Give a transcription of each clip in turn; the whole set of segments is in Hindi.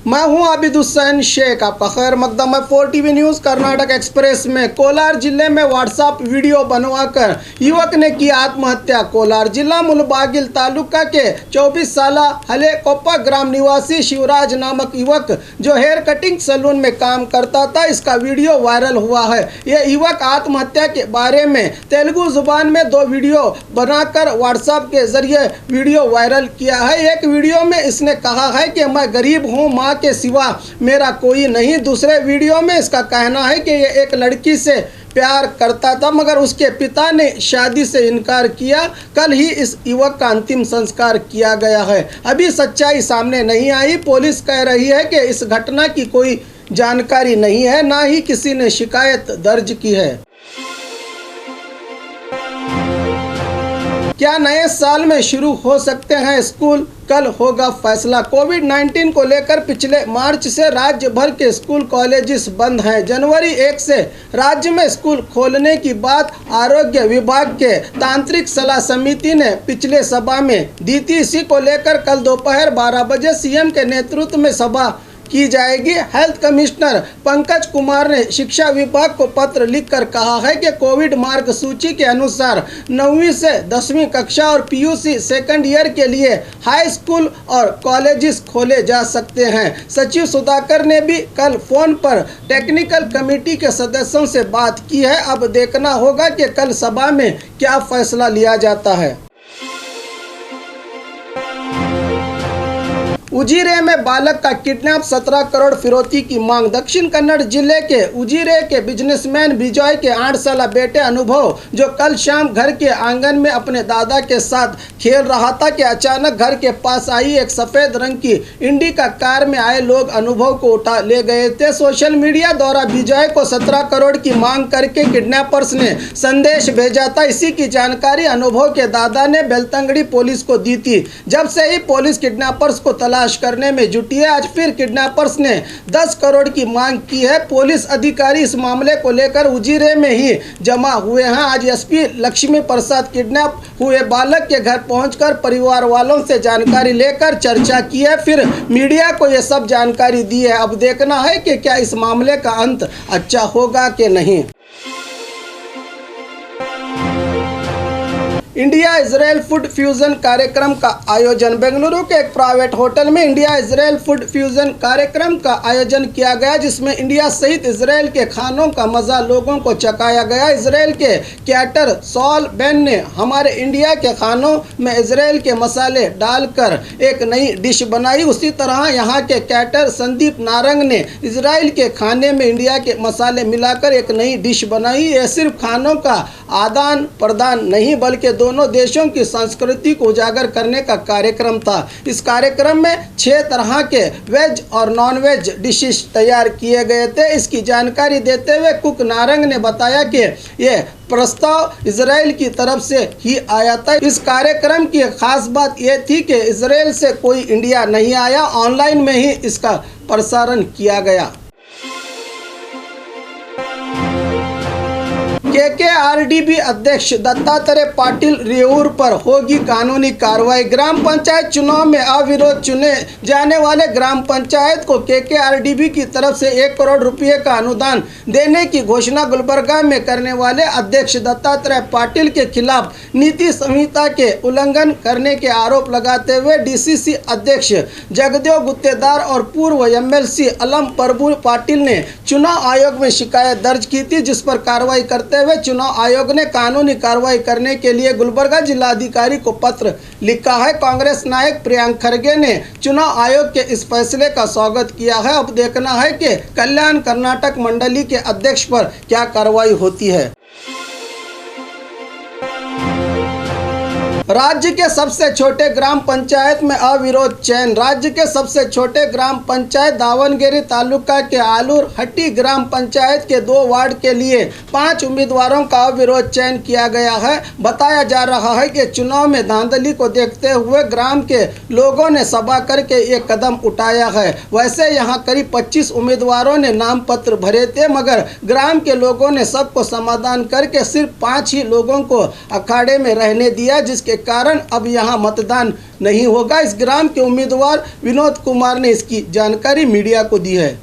मैं हूं आबिद हुसैन शेख। आपका खैर मकदम है 4 टीवी न्यूज़ कर्नाटक एक्सप्रेस में। कोलार जिले में व्हाट्सएप वीडियो बनवाकर युवक ने की आत्महत्या। कोलार जिला मुलबागिल तालुका के 24 साल हलेकोप्पा ग्राम निवासी शिवराज नामक युवक जो हेयर कटिंग सैलून में काम करता था, इसका वीडियो वायरल हुआ है। यह युवक आत्महत्या के बारे में तेलुगु जुबान में 2 वीडियो बनाकर व्हाट्सएप के जरिए वीडियो वायरल किया है। एक वीडियो में इसने कहा है कि मैं गरीब हूँ, माँ के सिवा मेरा कोई नहीं। दूसरे वीडियो में इसका कहना है कि ये एक लड़की से प्यार करता था मगर उसके पिता ने शादी से इनकार किया। कल ही इस युवक का अंतिम संस्कार किया गया है। अभी सच्चाई सामने नहीं आई। पुलिस कह रही है कि इस घटना की कोई जानकारी नहीं है, ना ही किसी ने शिकायत दर्ज की है। क्या नए साल में शुरू हो सकते हैं स्कूल? कल होगा फैसला। कोविड-19 को लेकर पिछले मार्च से राज्य भर के स्कूल कॉलेजेस बंद हैं। जनवरी 1 से राज्य में स्कूल खोलने की बात आरोग्य विभाग के तांत्रिक सलाह समिति ने पिछले सभा में दी थी। इसी को लेकर कल दोपहर 12 बजे सीएम के नेतृत्व में सभा की जाएगी। हेल्थ कमिश्नर पंकज कुमार ने शिक्षा विभाग को पत्र लिखकर कहा है कि कोविड मार्गसूची के अनुसार 9वीं से 10वीं कक्षा और पीयूसी सेकंड ईयर के लिए हाई स्कूल और कॉलेजेस खोले जा सकते हैं। सचिव सुधाकर ने भी कल फोन पर टेक्निकल कमेटी के सदस्यों से बात की है। अब देखना होगा कि कल सभा में क्या फैसला लिया जाता है। उजिरे में बालक का किडनैप, 17 करोड़ फिरौती की मांग। दक्षिण कन्नड़ जिले के उजिरे के बिजनेसमैन विजय के 8 साल बेटे अनुभव जो कल शाम घर के आंगन में अपने दादा के साथ खेल रहा था कि अचानक घर के पास आई एक सफ़ेद रंग की इंडिका कार में आए लोग अनुभव को उठा ले गए थे। सोशल मीडिया द्वारा विजय को 17 करोड़ की मांग करके किडनैपर्स ने संदेश भेजा था। इसी की जानकारी अनुभव के दादा ने बेलतंगड़ी पुलिस को दी थी। जब से ही पुलिस किडनैपर्स को तलाश करने में जुटी है। आज फिर किडनैपर्स ने 10 करोड़ की मांग की है। पुलिस अधिकारी इस मामले को लेकर उजिरे में ही जमा हुए हैं। आज एसपी लक्ष्मी प्रसाद किडनैप हुए बालक के घर पहुंचकर परिवार वालों से जानकारी लेकर चर्चा की है, फिर मीडिया को यह सब जानकारी दी है। अब देखना है कि क्या इस मामले का अंत अच्छा होगा कि नहीं। इंडिया इजराइल फूड फ्यूजन कार्यक्रम का आयोजन। बेंगलुरु के एक प्राइवेट होटल में इंडिया इजराइल फूड फ्यूजन कार्यक्रम का आयोजन किया गया, जिसमें इंडिया सहित इजराइल के खानों का मजा लोगों को चखाया गया। इजराइल के कैटर सॉल बेन ने हमारे इंडिया के खानों में इजराइल के मसाले डालकर एक नई डिश बनाई। उसी तरह यहाँ के कैटर संदीप नारंग ने इजराइल के खाने में इंडिया के मसाले मिलाकर एक नई डिश बनाई। यह सिर्फ खानों का आदान प्रदान नहीं बल्कि दोनों देशों की संस्कृति को उजागर करने का कार्यक्रम था। इस कार्यक्रम में 6 तरह के वेज और नॉन वेज डिशेस तैयार किए गए थे। इसकी जानकारी देते हुए कुक नारंग ने बताया कि यह प्रस्ताव इजराइल की तरफ से ही आया था। इस कार्यक्रम की खास बात यह थी कि इजराइल से कोई इंडिया नहीं आया, ऑनलाइन में ही इसका प्रसारण किया गया। केकेआरडीबी अध्यक्ष दत्तात्रेय पाटिल रेऊर पर होगी कानूनी कार्रवाई। ग्राम पंचायत चुनाव में अविरोध चुने जाने वाले ग्राम पंचायत को केकेआरडीबी की तरफ से 1 करोड़ रुपए का अनुदान देने की घोषणा गुलबर्गा में करने वाले अध्यक्ष दत्तात्रेय पाटिल के खिलाफ नीति संहिता के उल्लंघन करने के आरोप लगाते हुए डीसीसी अध्यक्ष जगदेव गुत्तेदार और पूर्व एमएलसी अलम प्रभु पाटिल ने चुनाव आयोग में शिकायत दर्ज की थी, जिस पर कार्रवाई करते हुए चुनाव आयोग ने कानूनी कार्रवाई करने के लिए गुलबर्गा जिलाधिकारी को पत्र लिखा है। कांग्रेस नायक प्रियंक खरगे ने चुनाव आयोग के इस फैसले का स्वागत किया है। अब देखना है कि कल्याण कर्नाटक मंडली के अध्यक्ष पर क्या कार्रवाई होती है। राज्य के सबसे छोटे ग्राम पंचायत में अविरोध चयन। राज्य के सबसे छोटे ग्राम पंचायत दावनगिरी तालुका के आलूर हट्टी ग्राम पंचायत के 2 वार्ड के लिए 5 उम्मीदवारों का अविरोध चयन किया गया है। बताया जा रहा है कि चुनाव में धांधली को देखते हुए ग्राम के लोगों ने सभा करके ये कदम उठाया है। वैसे यहाँ करीब 25 उम्मीदवारों ने नाम पत्र भरे थे, मगर ग्राम के लोगों ने सबको समाधान करके सिर्फ 5 ही लोगों को अखाड़े में रहने दिया, जिसके कारण अब यहां मतदान नहीं होगा। इस ग्राम के उम्मीदवार विनोद कुमार ने इसकी जानकारी मीडिया को दी है।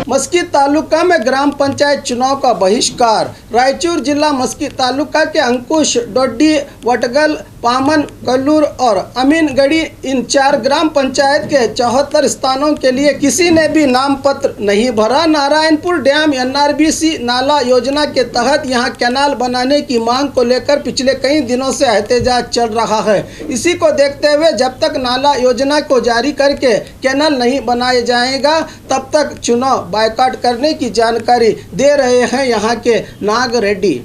मस्की तालुका में ग्राम पंचायत चुनाव का बहिष्कार। रायचूर जिला मस्की तालुका के अंकुश, डोड्डी, वटगल, पामन, कल्लूर और अमीनगढ़ी इन 4 ग्राम पंचायत के 74 स्थानों के लिए किसी ने भी नाम पत्र नहीं भरा। नारायणपुर डैम NRBC नाला योजना के तहत यहां कैनाल बनाने की मांग को लेकर पिछले कई दिनों से एहतजाज चल रहा है। इसी को देखते हुए जब तक नाला योजना को जारी करके कैनाल नहीं बनाया जाएगा तब तक चुनाव बायकॉट करने की जानकारी दे रहे हैं यहां के नाग रेड्डी।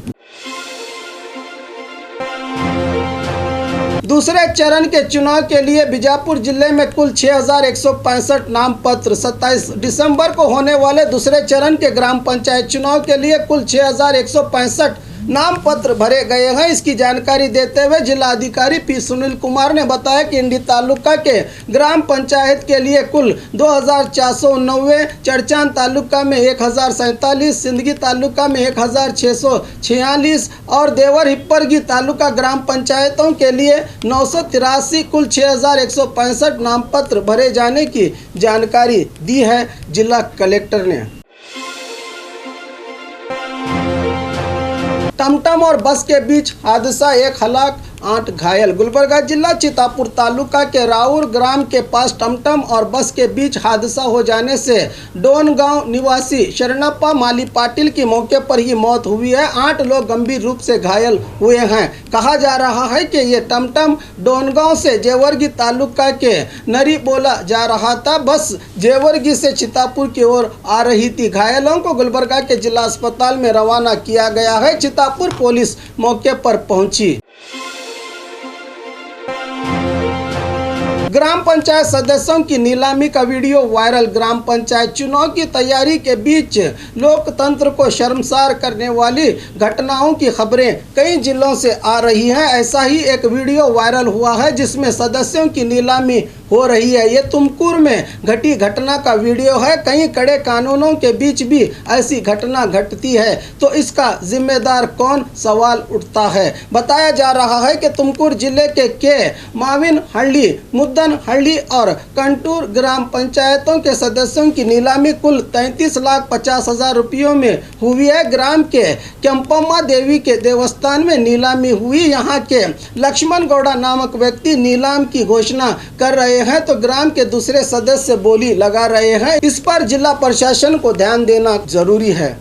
दूसरे चरण के चुनाव के लिए बीजापुर जिले में कुल 6165 नाम पत्र 27 दिसंबर को होने वाले दूसरे चरण के ग्राम पंचायत चुनाव के लिए कुल 6165 नाम पत्र भरे गए हैं। इसकी जानकारी देते हुए जिला अधिकारी पी सुनील कुमार ने बताया कि इंडी तालुका के ग्राम पंचायत के लिए कुल 2499, चरचान तालुका में 1047, सिंदगी तालुका में 1646 और देवर हिप्परगी तालुका ग्राम पंचायतों के लिए 983 कुल 6165 नाम पत्र भरे जाने की जानकारी दी है जिला कलेक्टर ने। टमटम और बस के बीच हादसा, 1 हलाक 8 घायल। गुलबर्गा जिला चितापुर तालुका के राउर ग्राम के पास टमटम और बस के बीच हादसा हो जाने से डोन गांव निवासी शरणप्पा माली पाटिल की मौके पर ही मौत हुई है। 8 लोग गंभीर रूप से घायल हुए हैं। कहा जा रहा है कि ये टमटम डोनगांव से जेवर्गी तालुका के नरी बोला जा रहा था। बस जेवर्गी से चितापुर की ओर आ रही थी। घायलों को गुलबर्गा के जिला अस्पताल में रवाना किया गया है। चितापुर पुलिस मौके पर पहुंची। ग्राम पंचायत सदस्यों की नीलामी का वीडियो वायरल। ग्राम पंचायत चुनाव की तैयारी के बीच लोकतंत्र को शर्मसार करने वाली घटनाओं की खबरें कई जिलों से आ रही हैं। ऐसा ही एक वीडियो वायरल हुआ है जिसमें सदस्यों की नीलामी हो रही है। ये तुमकुर में घटी घटना का वीडियो है। कई कड़े कानूनों के बीच भी ऐसी घटना घटती है तो इसका जिम्मेदार कौन, सवाल उठता है। बताया जा रहा है कि तुमकुर जिले के माविन हल्ली, मुद्दन हल्ली और कंटूर ग्राम पंचायतों के सदस्यों की नीलामी कुल 33,50,000 रुपयों में हुई है। ग्राम के केम्पम्मा देवी के देवस्थान में नीलामी हुई। यहाँ के लक्ष्मण गौड़ा नामक व्यक्ति नीलाम की घोषणा कर रहे हैं तो ग्राम के दूसरे सदस्य बोली लगा रहे हैं। इस पर जिला प्रशासन को ध्यान देना जरूरी है।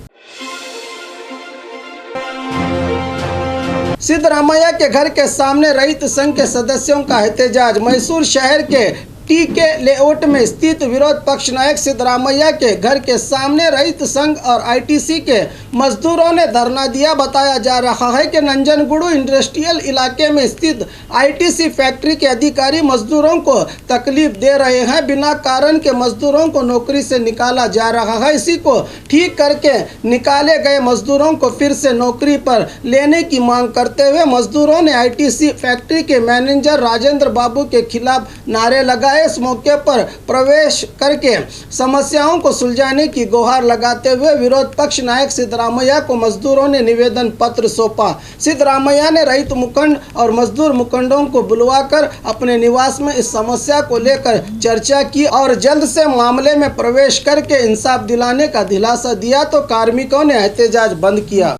सिद्धरामैया के घर के सामने रहित संघ के सदस्यों का एहतजाज। मैसूर शहर के टीके लेआउट में स्थित विरोध पक्ष नायक सिद्धरामैया के घर के सामने रहित संघ और ITC के मजदूरों ने धरना दिया। बताया जा रहा है कि नंजनगुडू इंडस्ट्रियल इलाके में स्थित ITC फैक्ट्री के अधिकारी मजदूरों को तकलीफ दे रहे हैं। बिना कारण के मजदूरों को नौकरी से निकाला जा रहा है। इसी को ठीक करके निकाले गए मजदूरों को फिर से नौकरी पर लेने की मांग करते हुए मजदूरों ने ITC फैक्ट्री के मैनेजर राजेंद्र बाबू के खिलाफ नारे लगाए। इस मौके पर प्रवेश करके समस्याओं को सुलझाने की गुहार लगाते हुए विरोध पक्ष नायक सिद्धरामैया को मजदूरों ने निवेदन पत्र सौंपा। सिद्धरामैया ने रहित मुखंड और मजदूर मुखंडों को बुलवाकर अपने निवास में इस समस्या को लेकर चर्चा की और जल्द से मामले में प्रवेश करके इंसाफ दिलाने का दिलासा दिया तो कार्मिकों ने एहतजाज बंद किया।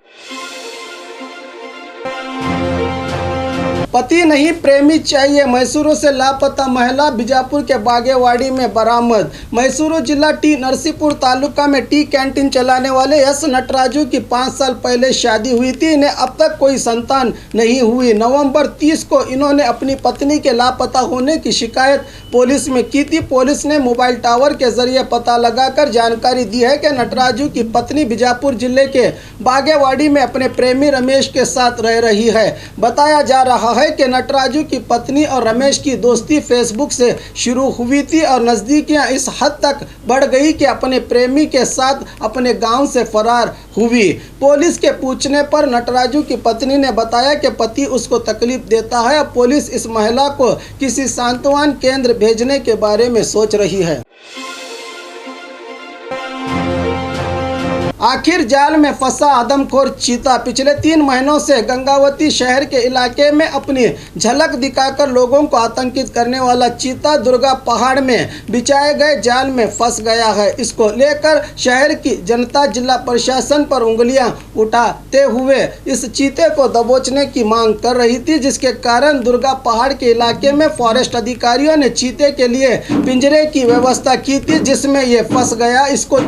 पति नहीं प्रेमी चाहिए, मैसूरू से लापता महिला बीजापुर के बागेवाड़ी में बरामद। मैसूरू जिला टी नरसीपुर तालुका में टी कैंटीन चलाने वाले एस नटराजू की 5 साल पहले शादी हुई थी। इन्हें अब तक कोई संतान नहीं हुई। नवंबर 30 को इन्होंने अपनी पत्नी के लापता होने की शिकायत पुलिस में की थी। पुलिस ने मोबाइल टावर के जरिए पता लगाकर जानकारी दी है कि नटराजू की पत्नी बीजापुर जिले के बागेवाड़ी में अपने प्रेमी रमेश के साथ रह रही है। बताया जा रहा है कि नटराजू की पत्नी और रमेश की दोस्ती फेसबुक से शुरू हुई थी और नजदीकियां इस हद तक बढ़ गई कि अपने प्रेमी के साथ अपने गांव से फरार हुई। पुलिस के पूछने पर नटराजू की पत्नी ने बताया कि पति उसको तकलीफ देता है। अब पुलिस इस महिला को किसी सांत्वना केंद्र भेजने के बारे में सोच रही है। आखिर जाल में फंसा आदमखोर चीता। पिछले 3 महीनों से गंगावती शहर के इलाके में अपनी झलक दिखाकर लोगों को आतंकित करने वाला चीता दुर्गा पहाड़ में बिछाए गए जाल में फंस गया है। इसको लेकर शहर की जनता जिला प्रशासन पर उंगलियां उठाते हुए इस चीते को दबोचने की मांग कर रही थी, जिसके कारण दुर्गा पहाड़ के इलाके में फॉरेस्ट अधिकारियों ने चीते के लिए पिंजरे की व्यवस्था की थी, जिसमें ये फंस गया। इसको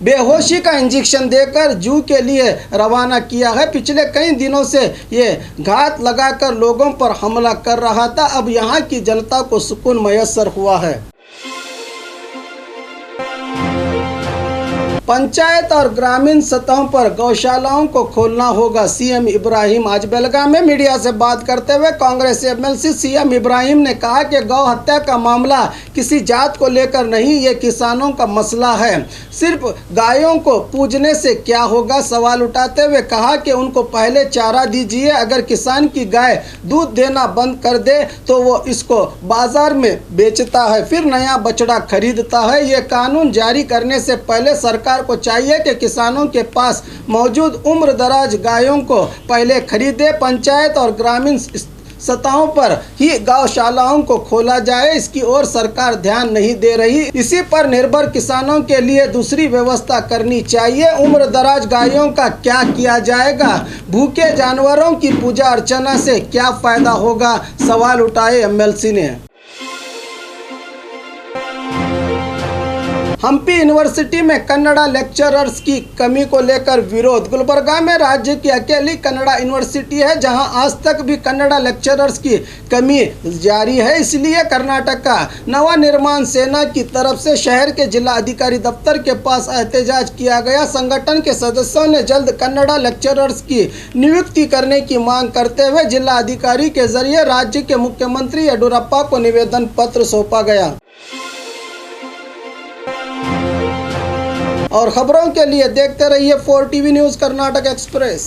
बेहोशी का इंजेक्शन देकर जू के लिए रवाना किया है। पिछले कई दिनों से ये घात लगाकर लोगों पर हमला कर रहा था। अब यहाँ की जनता को सुकून मयस्सर हुआ है। पंचायत और ग्रामीण सतहों पर गौशालाओं को खोलना होगा। सीएम इब्राहिम आज बेलगाम में मीडिया से बात करते हुए कांग्रेस एमएलसी सीएम इब्राहिम ने कहा कि गौ हत्या का मामला किसी जात को लेकर नहीं, ये किसानों का मसला है। सिर्फ गायों को पूजने से क्या होगा, सवाल उठाते हुए कहा कि उनको पहले चारा दीजिए। अगर किसान की गाय दूध देना बंद कर दे तो वो इसको बाजार में बेचता है, फिर नया बछड़ा खरीदता है। ये कानून जारी करने से पहले सरकार को चाहिए कि किसानों के पास मौजूद उम्र दराज गायों को पहले खरीदे। पंचायत और ग्रामीण सतहों पर ही गौशालाओं को खोला जाए, इसकी ओर सरकार ध्यान नहीं दे रही। इसी पर निर्भर किसानों के लिए दूसरी व्यवस्था करनी चाहिए। उम्र दराज गायों का क्या किया जाएगा? भूखे जानवरों की पूजा अर्चना से क्या फायदा होगा, सवाल उठाए एमएलसी ने। हम्पी यूनिवर्सिटी में कन्नड़ा लेक्चरर्स की कमी को लेकर विरोध। गुलबर्गा में राज्य की अकेली कन्नड़ा यूनिवर्सिटी है जहां आज तक भी कन्नड़ा लेक्चरर्स की कमी जारी है। इसलिए कर्नाटक का नवनिर्माण सेना की तरफ से शहर के जिला अधिकारी दफ्तर के पास एहतजाज किया गया। संगठन के सदस्यों ने जल्द कन्नड़ा लेक्चरर्स की नियुक्ति करने की मांग करते हुए जिला अधिकारी के जरिए राज्य के मुख्यमंत्री येडियुरप्पा को निवेदन पत्र सौंपा गया। और खबरों के लिए देखते रहिए 4 टीवी न्यूज़ कर्नाटक एक्सप्रेस।